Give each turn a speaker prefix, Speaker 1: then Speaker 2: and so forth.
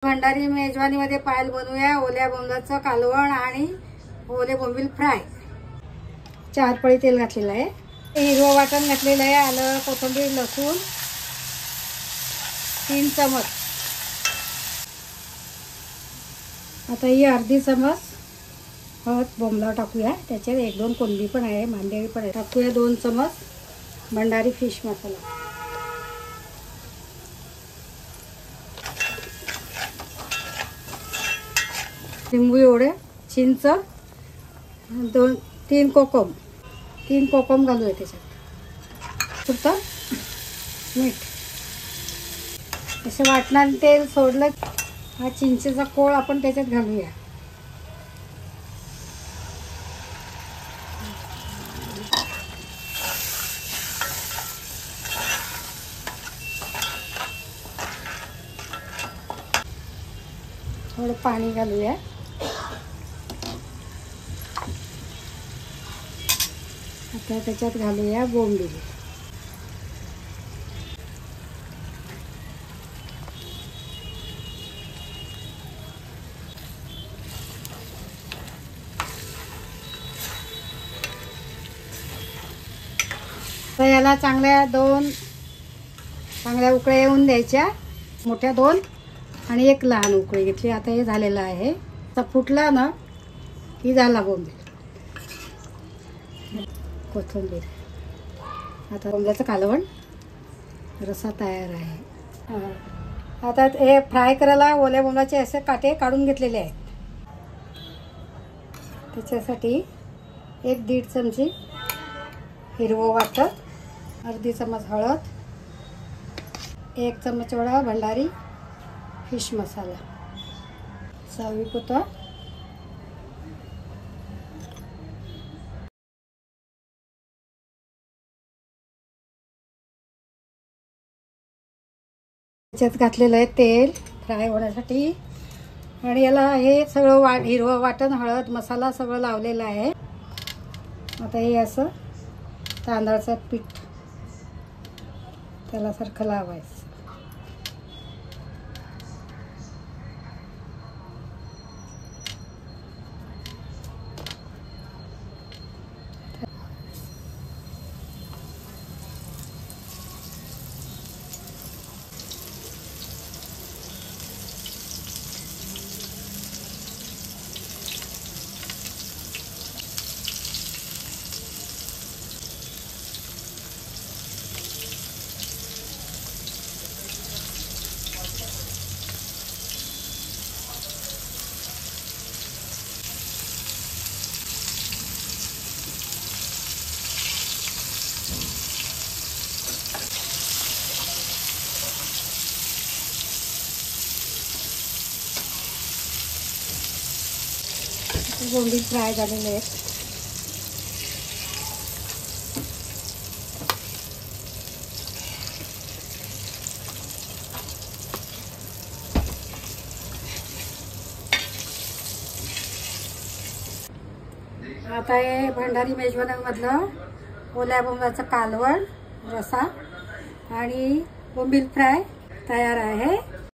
Speaker 1: भंडारी मेजवानीमध्ये पायल बनवूया ओल्या बोंबलाचं कालवण आणि ओले बोंबील फ्राय। 4 पळी तेल घातलेलं आहे, हिरवं वाटण घातलेलं आहे, आलं कोथिंबीर लसूण 3 चमच। आता ही अर्धी चमच हळद बोंबला टाकूया, त्याच्यात 1-2 कोलंबी पण आहे, मांदेली पण आहे। टाकूया 2 चमच भंडारी फिश मसाला, लिंबू एवढे, चिंच 2-3 कोकम, 3 कोकम घालूया त्याच्यात, फक्त मीठ। असं वाटणानं तेल सोडलं, हा चिंचेचा कोळ आपण त्याच्यात घालूया। थोडं पाणी घालूया। आता त्याच्यात घालूया बोंबील, तर याला चांगल्या उकळ्या येऊन द्यायच्या, मोठ्या 2 आणि 1 लहान उकळी घेतली। आता हे झालेलं आहे, तर फुटला ना की झाला बोंबील। कोथिंबीर, आता बोंबल्याचं कालवण रस्सा तयार आहे। आता हे फ्राय करायला ओल्या बोंबलाचे असे काटे काढून घेतलेले आहेत, त्याच्यासाठी 1-1.5 चमची हिरवं वाटण, अर्धी चमच हळद, 1 चमच एवढा भंडारी फिश मसाला, चवीपुरतं त्याच्यात घातलेलं आहे तेल फ्राय होण्यासाठी, आणि याला हे सगळं हिरवं वाटण, हळद, मसाला सगळं लावलेलं आहे। आता हे असं तांदळाचं पीठ त्याला सारखं लावायचं। बोंबील फ्राय झालेले आहेत, आता हे भंडारी मेजवानीमधलं ओल्या बोंबलाचं कालवण रस्सा आणि बोंबील फ्राय तयार आहे।